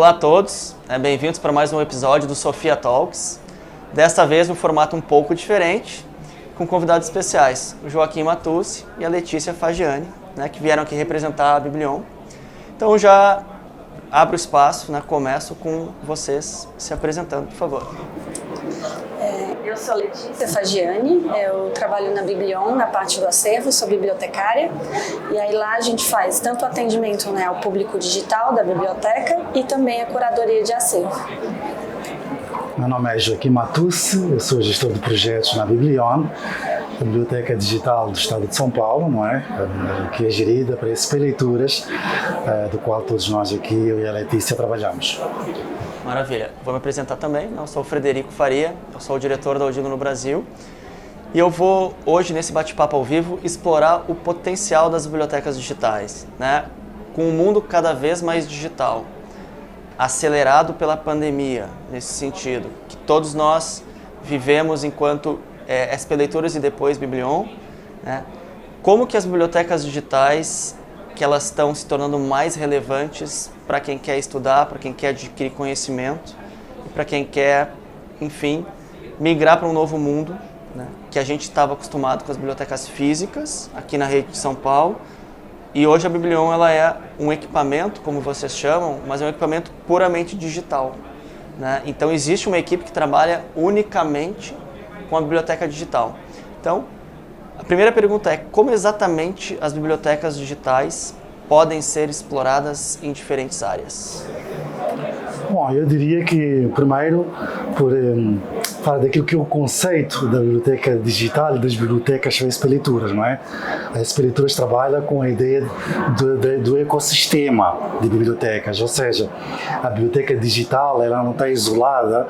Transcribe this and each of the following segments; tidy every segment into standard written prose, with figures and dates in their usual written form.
Olá a todos, bem-vindos para mais um episódio do Sofia Talks. Desta vez no formato um pouco diferente, com convidados especiais, o Joaquim Matucci e a Letícia Fagiani, que vieram aqui representar a Biblion. Então já abro o espaço, começo com vocês se apresentando, por favor. Eu sou Letícia Fagiani, eu trabalho na Biblion, na parte do acervo, sou bibliotecária, e aí lá a gente faz tanto o atendimento ao público digital da biblioteca e também a curadoria de acervo. Meu nome é Joaquim Matucci, eu sou gestor de projetos na Biblion, a Biblioteca Digital do Estado de São Paulo, que é gerida para SP Leituras, do qual todos nós aqui, eu e a Letícia, trabalhamos. Maravilha. Vou me apresentar também. Eu sou o Frederico Faria, eu sou o diretor da Audino no Brasil. E eu vou, hoje, nesse bate-papo ao vivo, explorar o potencial das bibliotecas digitais, com um mundo cada vez mais digital, acelerado pela pandemia, nesse sentido, que todos nós vivemos enquanto SP Leituras e depois Biblion. Como que as bibliotecas digitais, que elas estão se tornando mais relevantes para quem quer estudar, para quem quer adquirir conhecimento e para quem quer, enfim, migrar para um novo mundo, que a gente estava acostumado com as bibliotecas físicas aqui na rede de São Paulo, e hoje a Biblion ela é um equipamento, como vocês chamam, mas é um equipamento puramente digital. Então existe uma equipe que trabalha unicamente com a biblioteca digital. Então, a primeira pergunta é: como exatamente as bibliotecas digitais podem ser exploradas em diferentes áreas? Bom, eu diria que, primeiro, por falar daquilo que é o conceito da biblioteca digital e das bibliotecas SP Leituras, A SP Leituras trabalha com a ideia do ecossistema de bibliotecas, ou seja, a biblioteca digital ela não está isolada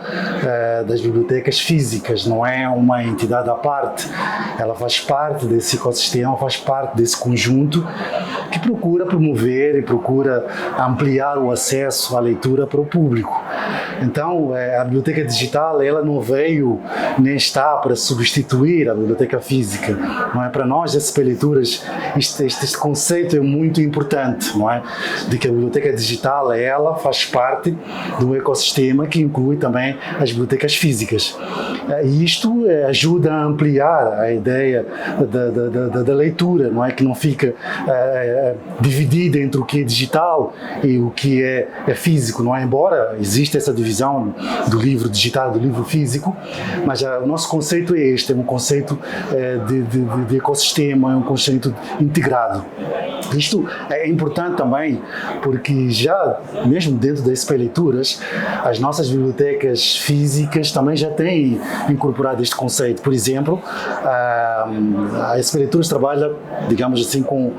das bibliotecas físicas, não é uma entidade à parte, ela faz parte desse ecossistema, faz parte desse conjunto que procura promover e procura ampliar o acesso à leitura para o público. Então, a biblioteca digital ela não veio nem está para substituir a biblioteca física. Para nós, SP Leituras, este conceito é muito importante, de que a biblioteca digital ela faz parte de um ecossistema que inclui também as bibliotecas físicas. E isto ajuda a ampliar a ideia da leitura, que não fica dividida entre o que é digital e o que é físico, Embora exista essa divisão do livro digital e do livro físico, mas o nosso conceito é este, é um conceito de ecossistema, é um conceito integrado. Isto é importante também porque já, mesmo dentro das SP Leituras, as nossas bibliotecas físicas também já têm incorporado este conceito. Por exemplo, a SP Leituras trabalha, digamos assim, com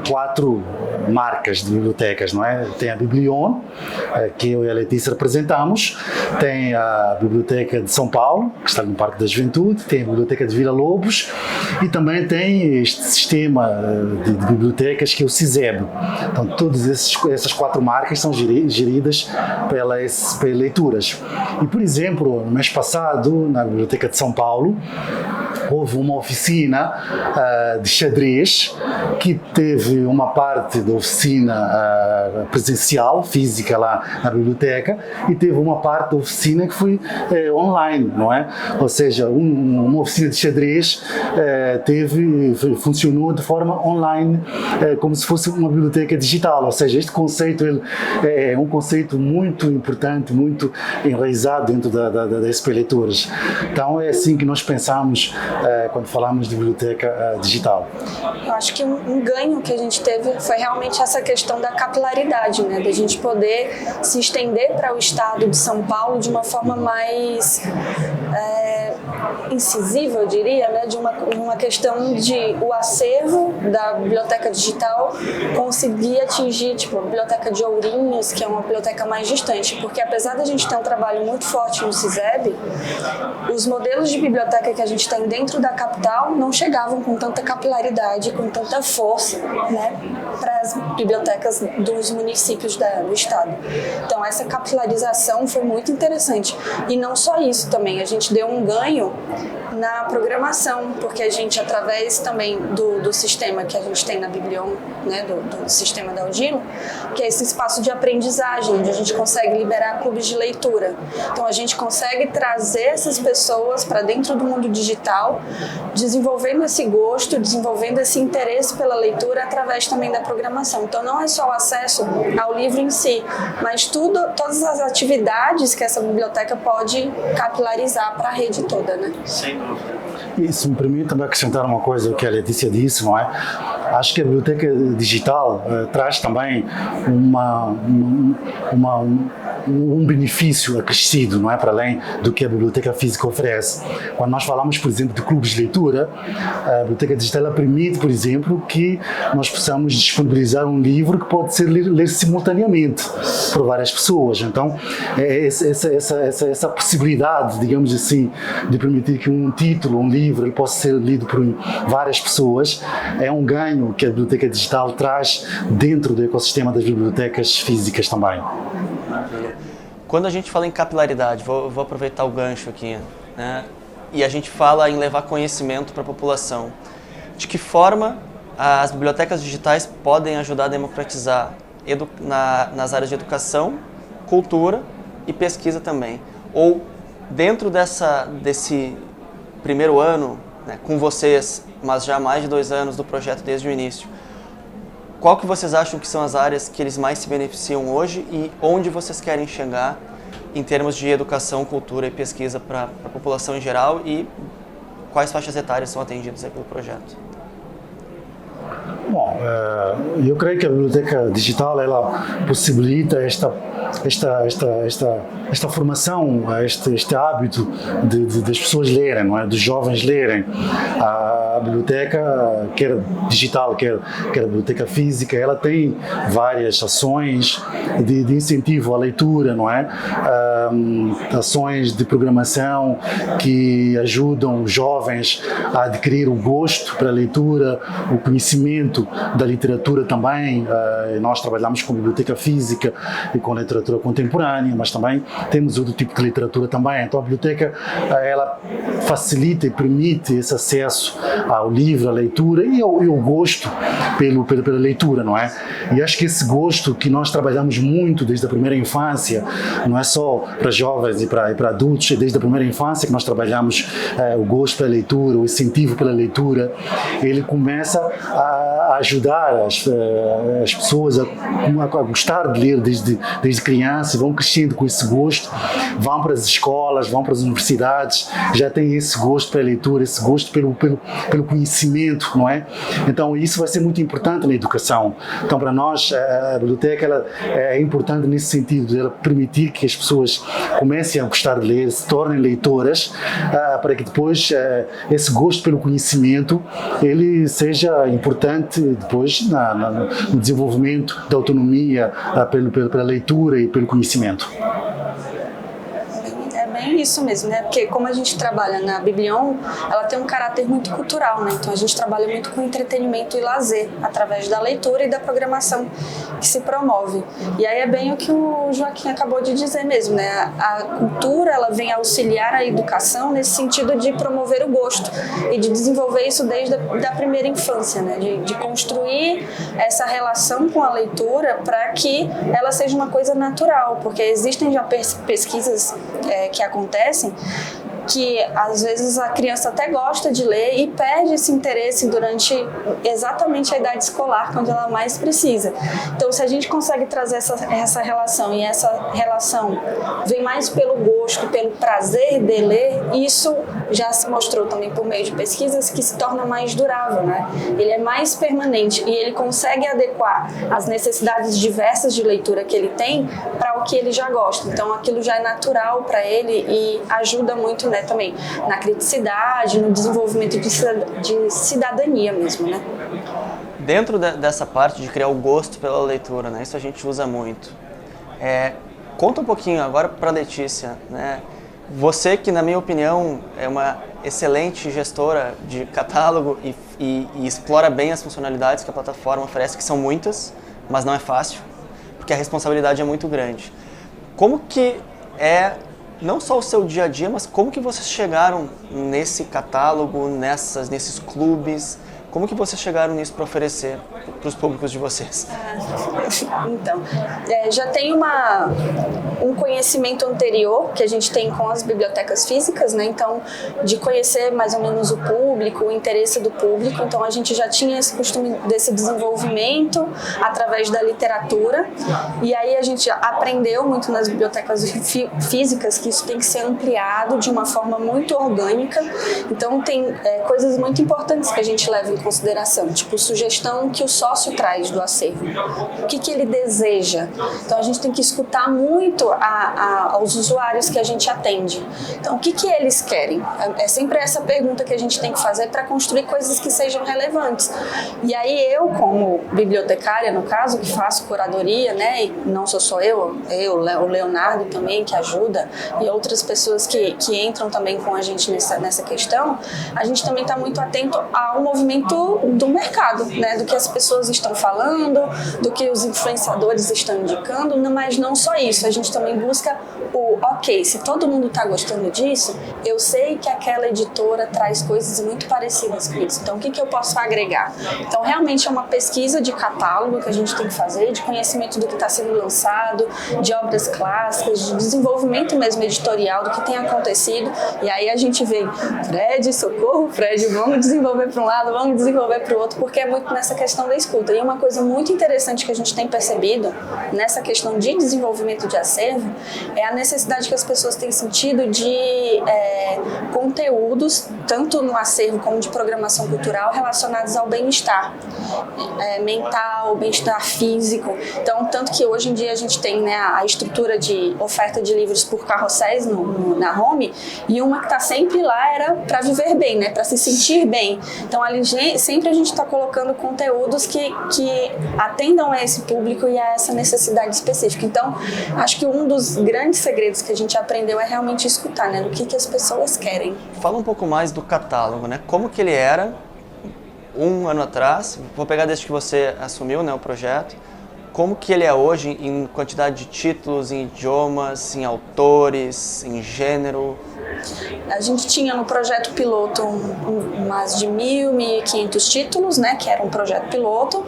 4 marcas de bibliotecas, Tem a Biblion, que eu e a Letícia representamos, tem a Biblioteca de São Paulo, que está no Parque da Juventude, tem a Biblioteca de Vila Lobos e também tem este sistema de bibliotecas que é o CISEB. Então, todas essas 4 marcas são geridas pela SP Leituras. E, por exemplo, no mês passado, na Biblioteca de São Paulo, houve uma oficina de xadrez que teve uma parte da oficina presencial, física lá na biblioteca, e teve uma parte da oficina que foi online, Ou seja, uma oficina de xadrez funcionou de forma online, como se fosse uma biblioteca digital. Ou seja, este conceito ele é um conceito muito importante, muito enraizado dentro da SP Leituras. Então é assim que nós pensamos quando falamos de biblioteca digital. Eu acho que um ganho que a gente teve foi realmente essa questão da capilaridade, da gente poder se estender para o estado de São Paulo de uma forma mais incisiva, eu diria, de uma questão de o acervo da biblioteca digital conseguir atingir, a biblioteca de Ourinhos, que é uma biblioteca mais distante, porque apesar da gente ter um trabalho muito forte no CISEB, os modelos de biblioteca que a gente tem dentro da capital não chegavam com tanta capilaridade, com tanta força, para as bibliotecas dos municípios do estado. Então, essa capilarização foi muito interessante. E não só isso também, a gente deu um ganho na programação, porque a gente, através também do sistema que a gente tem na Biblion, né, do sistema da Audino, que é esse espaço de aprendizagem, onde a gente consegue liberar clubes de leitura. Então a gente consegue trazer essas pessoas para dentro do mundo digital, desenvolvendo esse gosto, desenvolvendo esse interesse pela leitura através também da programação. Então não é só o acesso ao livro em si, mas todas as atividades que essa biblioteca pode capilarizar para a rede toda, né? Sem dúvida. E se me permite também acrescentar uma coisa que a Letícia disse, não é? Acho que a biblioteca digital traz também um benefício acrescido, não é? Para além do que a biblioteca física oferece. Quando nós falamos, por exemplo, de clubes de leitura, a biblioteca digital ela permite, por exemplo, que nós possamos disponibilizar um livro que pode ser lido simultaneamente por várias pessoas. Então, essa possibilidade, digamos assim, de permitir que um título, um livro, ele possa ser lido por várias pessoas, é um ganho que a biblioteca digital traz dentro do ecossistema das bibliotecas físicas também. Quando a gente fala em capilaridade, vou aproveitar o gancho aqui, né? E a gente fala em levar conhecimento para a população. De que forma as bibliotecas digitais podem ajudar a democratizar nas áreas de educação, cultura e pesquisa também? Ou dentro desse primeiro ano, né, com vocês, mas já há mais de 2 anos do projeto desde o início, qual que vocês acham que são as áreas que eles mais se beneficiam hoje e onde vocês querem chegar em termos de educação, cultura e pesquisa para a população em geral e quais faixas etárias são atendidas aí pelo projeto? Bom, eu creio que a biblioteca digital ela possibilita esta formação, este hábito das pessoas lerem, não é? Dos jovens lerem. A biblioteca, quer digital, quer a biblioteca física, ela tem várias ações de incentivo à leitura, não é? Ações de programação que ajudam os jovens a adquirir o gosto pela leitura, o conhecimento da literatura também. Nós trabalhamos com biblioteca física e com literatura contemporânea, mas também temos outro tipo de literatura também. Então a biblioteca ela facilita e permite esse acesso ao livro, à leitura e ao gosto pela leitura, não é? E acho que esse gosto que nós trabalhamos muito desde a primeira infância, não é só para jovens e para adultos, é desde a primeira infância que nós trabalhamos o gosto pela leitura, o incentivo pela leitura. Ele começa a ajudar as pessoas a gostar de ler desde criança, vão crescendo com esse gosto, vão para as escolas, vão para as universidades, já têm esse gosto pela leitura, esse gosto pelo conhecimento, não é? Então isso vai ser muito importante na educação. Então para nós a biblioteca ela é importante nesse sentido, de ela permitir que as pessoas comecem a gostar de ler, se tornem leitoras, para que depois esse gosto pelo conhecimento ele seja importante depois no desenvolvimento da autonomia pela leitura e pelo conhecimento. É isso mesmo, né? Porque como a gente trabalha na Biblion, ela tem um caráter muito cultural, né? Então a gente trabalha muito com entretenimento e lazer, através da leitura e da programação que se promove. E aí é bem o que o Joaquim acabou de dizer mesmo, né? A cultura, ela vem auxiliar a educação nesse sentido de promover o gosto e de desenvolver isso desde a primeira infância, né? De construir essa relação com a leitura para que ela seja uma coisa natural, porque existem já pesquisas que acontecem que às vezes a criança até gosta de ler e perde esse interesse durante exatamente a idade escolar, quando ela mais precisa. Então, se a gente consegue trazer essa relação, e essa relação vem mais pelo gosto, pelo prazer de ler, isso já se mostrou também por meio de pesquisas que se torna mais durável, né? Ele é mais permanente e ele consegue adequar as necessidades diversas de leitura que ele tem para o que ele já gosta. Então, aquilo já é natural para ele e ajuda muito, né, também na criticidade, no desenvolvimento de cidadania mesmo, né? Dentro dessa parte de criar o gosto pela leitura, né? Isso a gente usa muito. Conta um pouquinho agora para a Letícia, né? Você que, na minha opinião, é uma excelente gestora de catálogo e explora bem as funcionalidades que a plataforma oferece, que são muitas, mas não é fácil, porque a responsabilidade é muito grande. Como que é não só o seu dia a dia, mas como que vocês chegaram nesse catálogo, nesses clubes? Como que vocês chegaram nisso para oferecer para os públicos de vocês? Então, já tem um conhecimento anterior que a gente tem com as bibliotecas físicas, né? Então, de conhecer mais ou menos o público, o interesse do público. Então, a gente já tinha esse costume desse desenvolvimento através da literatura. E aí a gente aprendeu muito nas bibliotecas físicas que isso tem que ser ampliado de uma forma muito orgânica. Então, tem coisas muito importantes que a gente leva em consideração, tipo sugestão que o sócio traz do acervo, o que ele deseja. Então a gente tem que escutar muito aos usuários que a gente atende. Então o que eles querem? É sempre essa pergunta que a gente tem que fazer para construir coisas que sejam relevantes. E aí eu, como bibliotecária, no caso, que faço curadoria, né, e não sou só o Leonardo também, que ajuda, e outras pessoas que entram também com a gente nessa questão, a gente também está muito atento ao movimento do mercado, né? Do que as pessoas estão falando, do que os influenciadores estão indicando, mas não só isso, a gente também busca se todo mundo está gostando disso, eu sei que aquela editora traz coisas muito parecidas com isso, então o que eu posso agregar? Então realmente é uma pesquisa de catálogo que a gente tem que fazer, de conhecimento do que está sendo lançado, de obras clássicas, de desenvolvimento mesmo editorial do que tem acontecido, e aí a gente vê, Fred, socorro, Fred, vamos desenvolver para um lado, vamos desenvolver para o outro, porque é muito nessa questão da escuta. E uma coisa muito interessante que a gente tem percebido nessa questão de desenvolvimento de acervo é a necessidade que as pessoas têm sentido de conteúdos, tanto no acervo como de programação cultural, relacionados ao bem-estar mental, bem-estar físico. Então, tanto que hoje em dia a gente tem, né, a estrutura de oferta de livros por carrosséis na home, e uma que está sempre lá era para viver bem, né, para se sentir bem. Então, ali sempre a gente está colocando conteúdos que atendam a esse público e a essa necessidade específica. Então, acho que um dos grandes segredos que a gente aprendeu é realmente escutar, né, do que as pessoas querem. Fala um pouco mais do catálogo, né? Como que ele era um ano atrás, vou pegar desde que você assumiu, né, o projeto, como que ele é hoje em quantidade de títulos, em idiomas, em autores, em gênero? A gente tinha no projeto piloto mais de 1.500 títulos, né, que era um projeto piloto.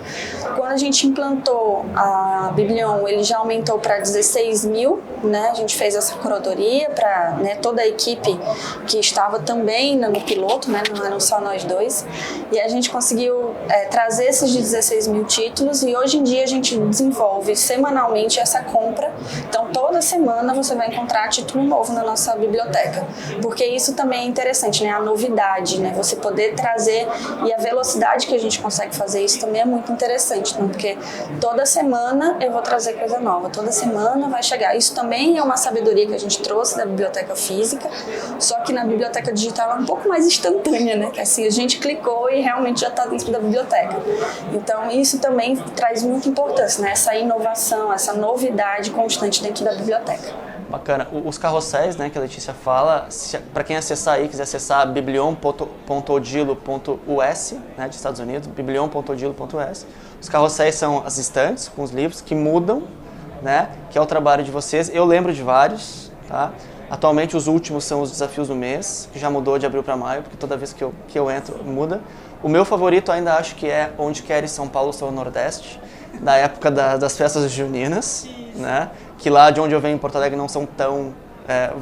Quando a gente implantou a Biblion, ele já aumentou para 16.000, né, a gente fez essa curadoria para, né, toda a equipe que estava também no piloto, né, não eram só nós dois, e a gente conseguiu trazer esses 16.000 títulos, e hoje em dia a gente desenvolve semanalmente essa compra. Então toda semana você vai encontrar título novo na nossa biblioteca, porque isso também é interessante, né? A novidade, né? Você poder trazer, e a velocidade que a gente consegue fazer isso também é muito interessante, né? Porque toda semana eu vou trazer coisa nova, toda semana vai chegar. Isso também é uma sabedoria que a gente trouxe da biblioteca física, só que na biblioteca digital é um pouco mais instantânea, né? Que assim, a gente clicou e realmente já está dentro da biblioteca. Então isso também traz muita importância, né? Essa inovação, essa novidade constante dentro da biblioteca. Bacana. Os carrosséis, né, que a Letícia fala, para quem acessar aí, quiser acessar biblion.odilo.us, né, de Estados Unidos, biblion.odilo.us. Os carrosséis são as estantes com os livros que mudam, né, que é o trabalho de vocês. Eu lembro de vários, tá? Atualmente os últimos são os desafios do mês, que já mudou de abril para maio, porque toda vez que eu entro muda. O meu favorito ainda acho que é Onde Quer São Paulo, Sou o Nordeste, da época das festas juninas, né? Que lá de onde eu venho em Porto Alegre não são tão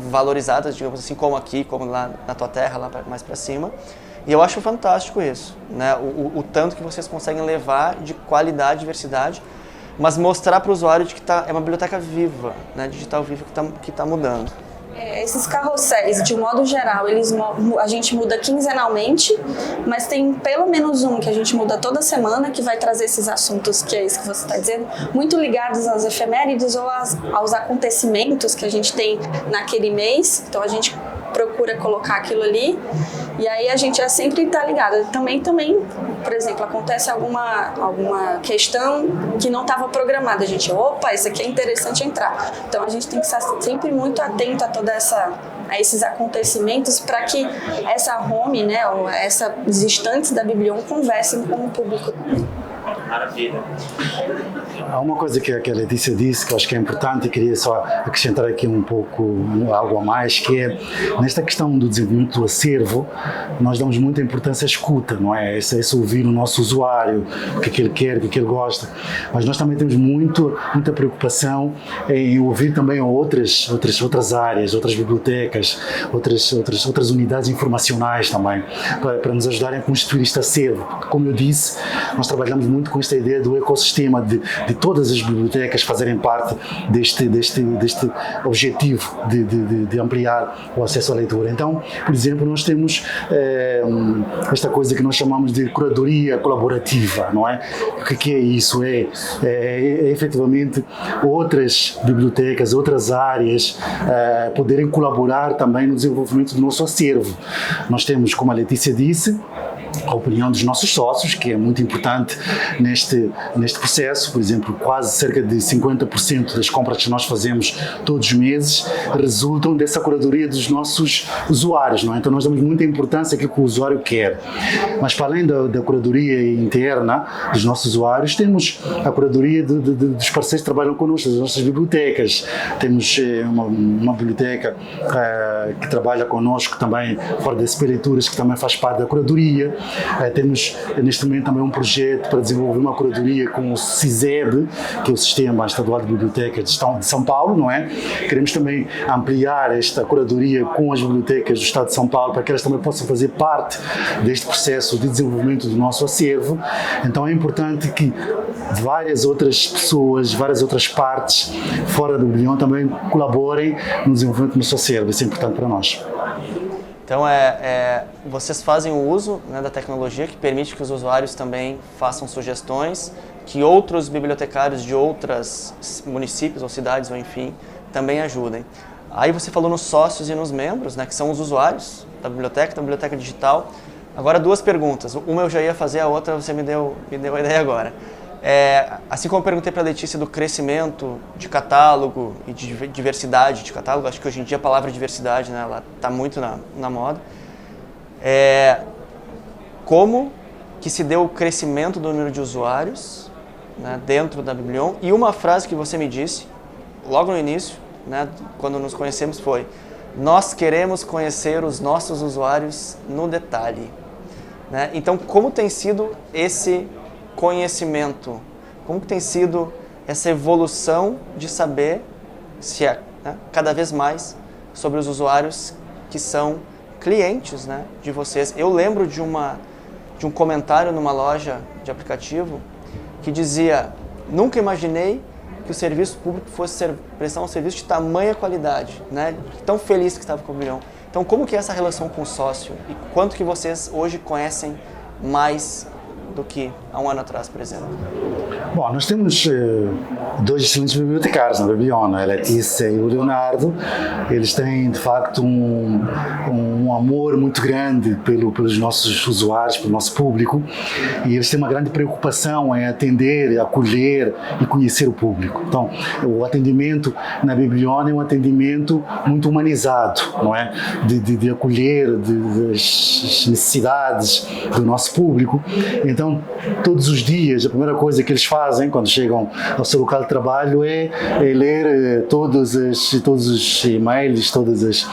valorizadas, digamos assim, como aqui, como lá na tua terra, lá mais para cima. E eu acho fantástico isso, né? O tanto que vocês conseguem levar de qualidade, diversidade, mas mostrar para o usuário de que é uma biblioteca viva, né? Digital viva que tá mudando. Esses carrosséis, de modo geral, a gente muda quinzenalmente, mas tem pelo menos um que a gente muda toda semana, que vai trazer esses assuntos, que é isso que você está dizendo, muito ligados às efemérides ou aos acontecimentos que a gente tem naquele mês. Então a gente procura colocar aquilo ali, e aí a gente sempre está ligado. Também, por exemplo, acontece alguma questão que não estava programada, a gente, isso aqui é interessante entrar. Então a gente tem que estar sempre muito atento a a esses acontecimentos para que essa home, né, ou essas estantes da Biblion conversem com o público. Maravilha. Há uma coisa que a Letícia disse que eu acho que é importante e queria só acrescentar aqui um pouco algo a mais, que é nesta questão do desenvolvimento do acervo, nós damos muita importância à escuta, não é? Esse ouvir o nosso usuário, o que ele quer, o que ele gosta, mas nós também temos muita preocupação em ouvir também outras áreas, outras bibliotecas, outras unidades informacionais também, para nos ajudarem a constituir este acervo. Como eu disse, nós trabalhamos muito com esta ideia do ecossistema de todas as bibliotecas fazerem parte deste objetivo de ampliar o acesso à leitura. Então, por exemplo, nós temos esta coisa que nós chamamos de curadoria colaborativa, não é? O que é isso? É efetivamente outras bibliotecas, outras áreas poderem colaborar também no desenvolvimento do nosso acervo. Nós temos, como a Letícia disse, a opinião dos nossos sócios, que é muito importante neste processo. Por exemplo, quase cerca de 50% das compras que nós fazemos todos os meses resultam dessa curadoria dos nossos usuários, não é? Então nós damos muita importância àquilo que o usuário quer. Mas para além da curadoria interna dos nossos usuários, temos a curadoria dos parceiros que trabalham connosco, das nossas bibliotecas. Temos uma biblioteca que trabalha connosco também, fora da SP Leituras, que também faz parte da curadoria. Temos neste momento também um projeto para desenvolver uma curadoria com o SISEB, que é o Sistema Estadual de Bibliotecas de São Paulo, não é? Queremos também ampliar esta curadoria com as bibliotecas do Estado de São Paulo, para que elas também possam fazer parte deste processo de desenvolvimento do nosso acervo. Então é importante que várias outras pessoas, várias outras partes fora do Biblion também colaborem no desenvolvimento do nosso acervo. Isso é importante para nós. Então, vocês fazem o uso, né, da tecnologia que permite que os usuários também façam sugestões, que outros bibliotecários de outros municípios ou cidades, ou enfim, também ajudem. Aí você falou nos sócios e nos membros, né, que são os usuários da biblioteca digital. Agora, duas perguntas. Uma eu já ia fazer, a outra você me deu a ideia agora. Assim como eu perguntei para a Letícia do crescimento de catálogo e de diversidade de catálogo, acho que hoje em dia a palavra diversidade, né, ela está muito na moda. Como que se deu o crescimento do número de usuários, né, dentro da Biblion? E uma frase que você me disse logo no início, né, quando nos conhecemos, foi: nós queremos conhecer os nossos usuários no detalhe. Né? Então, como tem sido esse conhecimento? Como que tem sido essa evolução de saber né, cada vez mais sobre os usuários que são clientes, né, de vocês? Eu lembro de um comentário numa loja de aplicativo que dizia: nunca imaginei que o serviço público fosse prestar um serviço de tamanha qualidade, né? Tão feliz que estava com o Biblion. Então, como que é essa relação com o sócio? E quanto que vocês hoje conhecem mais do que há um ano atrás, por exemplo? Bom, nós temos dois excelentes bibliotecários na Biblion, a Letícia e o Leonardo. Eles têm, de facto, um amor muito grande pelos nossos usuários, pelo nosso público, e eles têm uma grande preocupação em atender, acolher e conhecer o público. Então, o atendimento na Biblion é um atendimento muito humanizado, não é? De acolher das necessidades do nosso público. Então, todos os dias, a primeira coisa que eles fazem quando chegam ao seu local de trabalho é ler todos os e-mails, todas as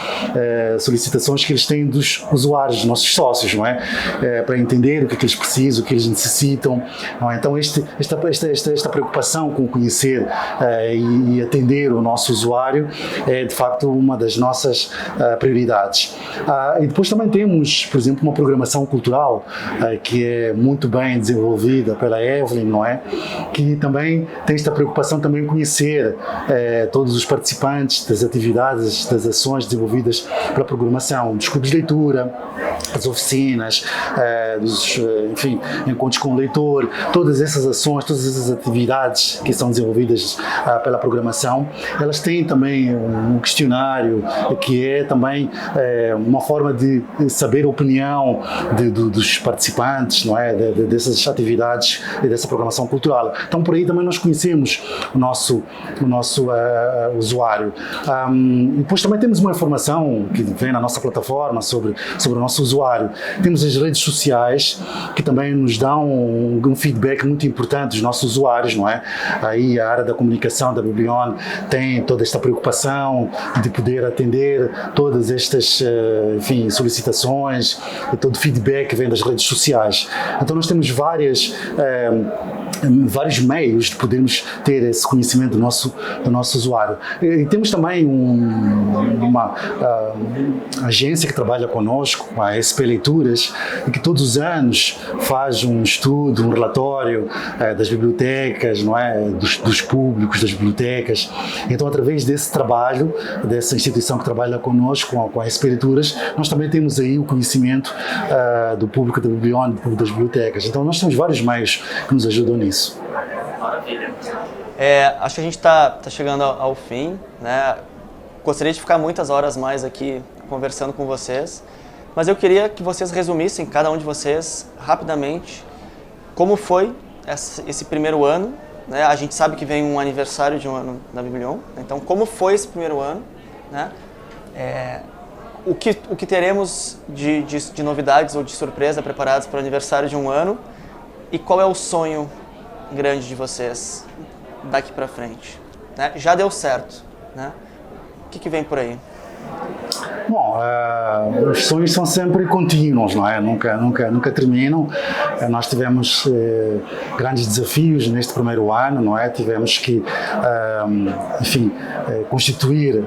solicitações que eles têm dos usuários, dos nossos sócios, não é? Para entender o que eles precisam, o que eles necessitam. Não é? Então, esta preocupação com conhecer e atender o nosso usuário é, de facto, uma das nossas prioridades. E depois também temos, por exemplo, uma programação cultural que é muito bem desenvolvida pela Evelyn, não é? Que também tem esta preocupação também em conhecer todos os participantes das atividades, das ações desenvolvidas pela programação, dos clubes de leitura, das oficinas, enfim, encontros com o leitor, todas essas ações, todas essas atividades que são desenvolvidas pela programação, elas têm também um questionário que é também uma forma de saber a opinião dos participantes, não é? Dessas atividades e dessa programação cultural. Então, por aí também nós conhecemos o nosso usuário. Depois também temos uma informação que vem na nossa plataforma sobre o nosso usuário. Temos as redes sociais que também nos dão um feedback muito importante dos nossos usuários, não é? Aí a área da comunicação da Biblion tem toda esta preocupação de poder atender todas estas, enfim, solicitações e todo o feedback que vem das redes sociais. Então nós temos vários meios de podermos ter esse conhecimento do nosso usuário. E temos também uma agência que trabalha conosco, a SP Leituras, e que todos os anos faz um estudo, um relatório das bibliotecas, não é? Dos públicos das bibliotecas. Então, através desse trabalho, dessa instituição que trabalha conosco, com a SP Leituras, nós também temos aí o conhecimento do público da Biblion, do público das bibliotecas. Então, nós temos vários meios que nos ajudam nisso. Maravilha. Acho que a gente está chegando ao fim, né? Gostaria de ficar muitas horas mais aqui conversando com vocês, mas eu queria que vocês resumissem, cada um de vocês, rapidamente, como foi esse primeiro ano, né? A gente sabe que vem um aniversário de um ano da Biblion, então como foi esse primeiro ano, né? O que teremos de novidades ou de surpresa preparados para o aniversário de um ano, e qual é o sonho grande de vocês daqui para frente, né? Já deu certo, né? O que vem por aí? Bom, os sonhos são sempre contínuos, não é? Nunca terminam. Nós tivemos grandes desafios neste primeiro ano, não é? Tivemos que, enfim, constituir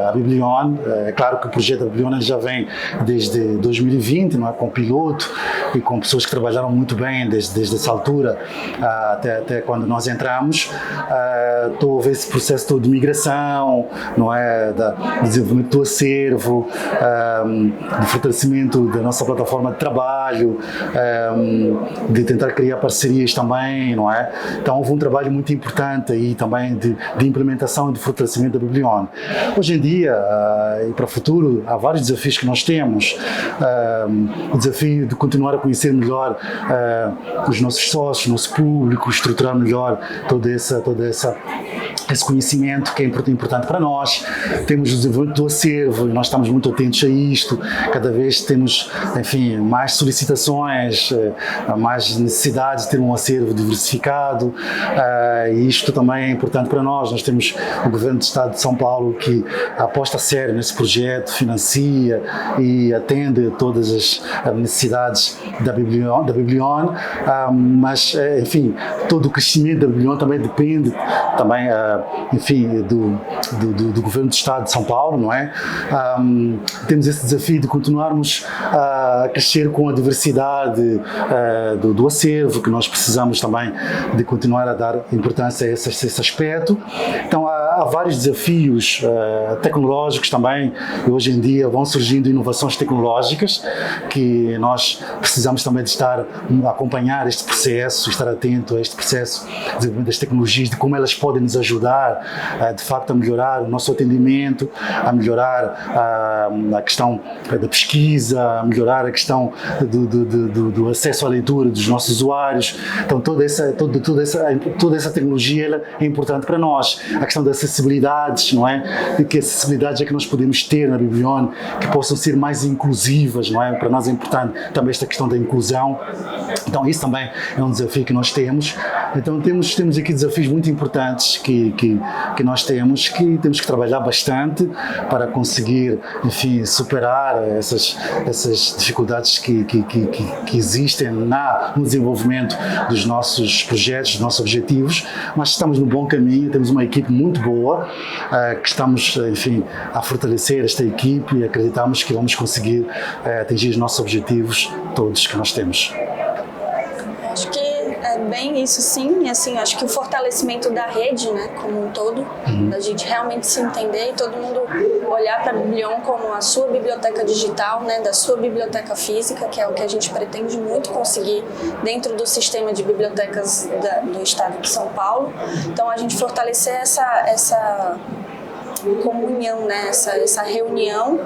a Biblion. É claro que o projeto da Biblion já vem desde 2020, não é? Com piloto e com pessoas que trabalharam muito bem desde essa altura até quando nós entramos. Houve esse processo todo de migração, não é? Do desenvolvimento do acervo, de fortalecimento da nossa plataforma de trabalho, de tentar criar parcerias também, não é? Então houve um trabalho muito importante aí também de implementação e de fortalecimento da Biblion. Hoje em dia e para o futuro há vários desafios que nós temos. O desafio de continuar a conhecer melhor os nossos sócios, o nosso público, estruturar melhor todo esse conhecimento que é importante para nós. Temos o desenvolvimento do acervo e nós estamos muito atentos a isto. Cada vez temos, enfim, mais solicitações, mais necessidade de ter um acervo diversificado, e isto também é importante para nós. Nós temos o Governo do Estado de São Paulo que aposta a sério nesse projeto, financia e atende todas as necessidades da Biblion, mas, enfim, todo o crescimento da Biblion também depende também, enfim, do Governo do Estado de São Paulo, não é? Temos esse desafio de continuarmos a crescer com a diversidade do acervo, que nós precisamos também de continuar a dar importância a esse aspecto. Então há vários desafios tecnológicos também, e hoje em dia vão surgindo inovações tecnológicas que nós precisamos também de estar a acompanhar este processo, estar atento a este processo de desenvolvimento das tecnologias, de como elas podem nos ajudar de facto a melhorar o nosso atendimento, a melhorar a questão da pesquisa, a melhorar a questão do acesso à leitura dos nossos usuários. Então toda essa tecnologia ela é importante para nós. A questão das acessibilidades, não é? De que acessibilidades é que nós podemos ter na Biblion, que possam ser mais inclusivas, não é? Para nós é importante também esta questão da inclusão. Então isso também é um desafio que nós temos. Então temos aqui desafios muito importantes que nós temos que trabalhar bastante para conseguir, enfim, superar essas dificuldades que existem no desenvolvimento dos nossos projetos, dos nossos objetivos, mas estamos no bom caminho, temos uma equipe muito boa, que estamos, enfim, a fortalecer esta equipe e acreditamos que vamos conseguir atingir os nossos objetivos todos que nós temos. Acho que é bem isso, sim. Assim, acho que o fortalecimento da rede, né, como um todo, da gente realmente se entender e todo mundo olhar para a Biblion como a sua biblioteca digital, né, da sua biblioteca física, que é o que a gente pretende muito conseguir dentro do sistema de bibliotecas do Estado de São Paulo. Então, a gente fortalecer comunhão, né? Essa reunião.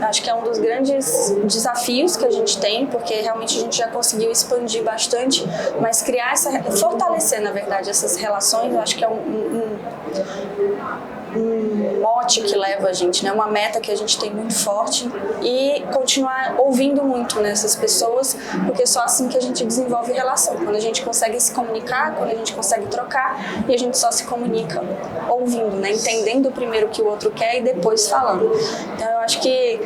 Acho que é um dos grandes desafios que a gente tem, porque realmente a gente já conseguiu expandir bastante, mas fortalecer, na verdade, essas relações, eu acho que é um mote que leva a gente, né? Uma meta que a gente tem muito forte, e continuar ouvindo muito nessas pessoas, porque é só assim que a gente desenvolve relação, quando a gente consegue se comunicar, quando a gente consegue trocar, e a gente só se comunica ouvindo, né? Entendendo primeiro o que o outro quer e depois falando. Então eu acho que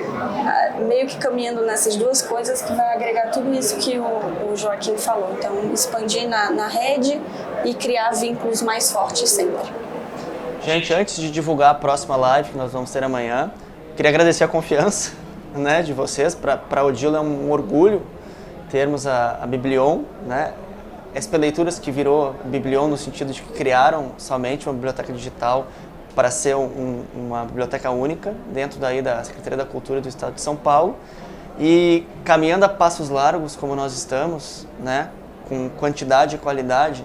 meio que caminhando nessas duas coisas que vai agregar tudo isso que o Joaquim falou. Então expandir na rede e criar vínculos mais fortes sempre. Gente, antes de divulgar a próxima live que nós vamos ter amanhã, queria agradecer a confiança, né, de vocês. Para a Odilo é um orgulho termos a Biblion, né, SP Leituras, que virou Biblion no sentido de que criaram somente uma biblioteca digital para ser uma biblioteca única dentro daí da Secretaria da Cultura do Estado de São Paulo, e caminhando a passos largos como nós estamos, né, com quantidade e qualidade.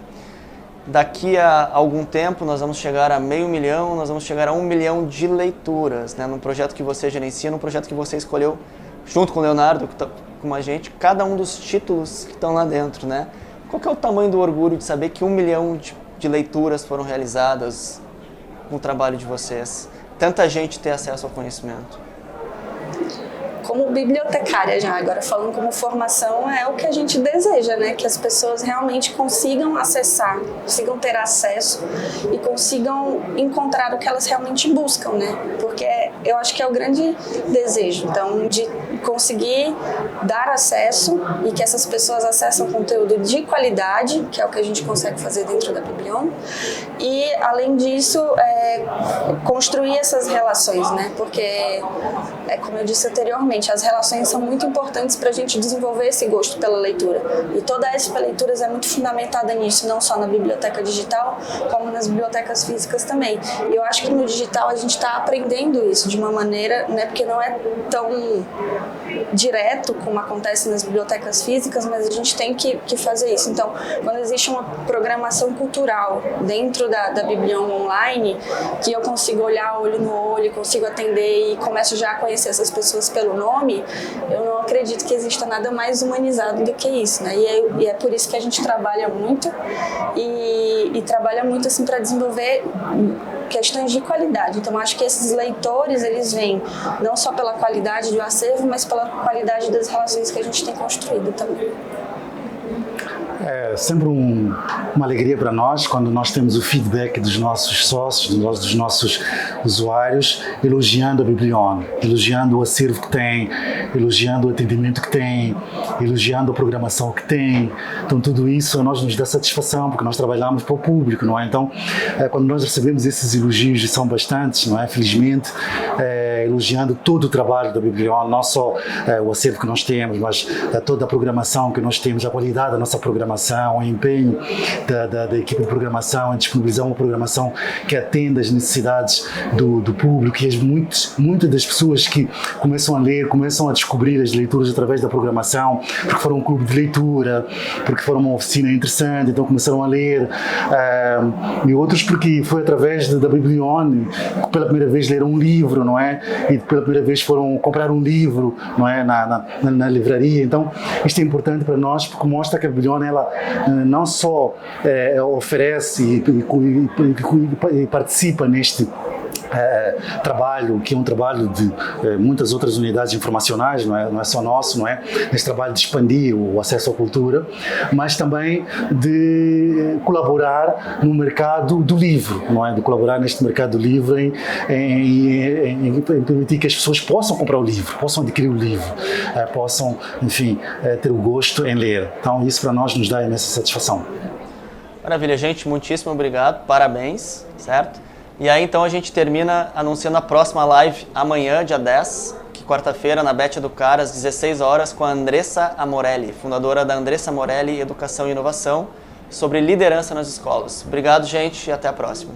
Daqui a algum tempo nós vamos chegar a 500 mil, nós vamos chegar a 1 milhão de leituras, né? Num projeto que você gerencia, num projeto que você escolheu junto com o Leonardo, que está com a gente, cada um dos títulos que estão lá dentro, né? Qual que é o tamanho do orgulho de saber que 1 milhão de leituras foram realizadas com o trabalho de vocês? Tanta gente ter acesso ao conhecimento. Como bibliotecária já, agora falando como formação, é o que a gente deseja, né? Que as pessoas realmente consigam acessar, consigam ter acesso e consigam encontrar o que elas realmente buscam, né? Porque eu acho que é o grande desejo, então, de conseguir dar acesso e que essas pessoas acessem conteúdo de qualidade, que é o que a gente consegue fazer dentro da Biblion, e, além disso, construir essas relações, né? Porque, como eu disse anteriormente, as relações são muito importantes para a gente desenvolver esse gosto pela leitura. E toda a SP Leituras é muito fundamentada nisso, não só na biblioteca digital, como nas bibliotecas físicas também. E eu acho que no digital a gente está aprendendo isso de uma maneira, né, porque não é tão direto como acontece nas bibliotecas físicas, mas a gente tem que fazer isso. Então, quando existe uma programação cultural dentro da Biblion online, que eu consigo olhar olho no olho, consigo atender e começo já a conhecer essas pessoas pelo nome, eu não acredito que exista nada mais humanizado do que isso, né? E é por isso que a gente trabalha muito e trabalha muito assim para desenvolver questões de qualidade. Então, acho que esses leitores, eles vêm não só pela qualidade do acervo, mas pela qualidade das relações que a gente tem construído também. É sempre uma alegria para nós quando nós temos o feedback dos nossos sócios, dos nossos usuários, elogiando a Biblion, elogiando o acervo que tem, elogiando o atendimento que tem, elogiando a programação que tem. Então, tudo isso a nós nos dá satisfação, porque nós trabalhamos para o público, não é? Então, quando nós recebemos esses elogios, e são bastantes, não é? Felizmente, elogiando todo o trabalho da Biblion, não só o acervo que nós temos, mas toda a programação que nós temos, a qualidade da nossa programação, o empenho da equipe de programação em disponibilizar uma programação que atenda às necessidades do público, e muitas das pessoas que começam a ler, começam a descobrir as leituras através da programação, porque foram um clube de leitura, porque foram uma oficina interessante, então começaram a ler, e outros porque foi através da Biblion que pela primeira vez leram um livro, não é? E pela primeira vez foram comprar um livro, não é? Na livraria. Então, isto é importante para nós, porque mostra que a Biblion, ela não só oferece e participa neste trabalho, que é um trabalho de muitas outras unidades informacionais, não é só nosso, não é? Neste trabalho de expandir o acesso à cultura, mas também de colaborar no mercado do livro, não é? De colaborar neste mercado do livro em permitir que as pessoas possam comprar o livro, possam adquirir o livro, possam, enfim, ter o gosto em ler. Então, isso para nós nos dá imensa satisfação. Maravilha, gente, muitíssimo obrigado, parabéns, certo? E aí, então, a gente termina anunciando a próxima live amanhã, dia 10, que quarta-feira, na Bet Educar, às 16 horas, com a Andressa Amorelli, fundadora da Andressa Amorelli Educação e Inovação, sobre liderança nas escolas. Obrigado, gente, e até a próxima.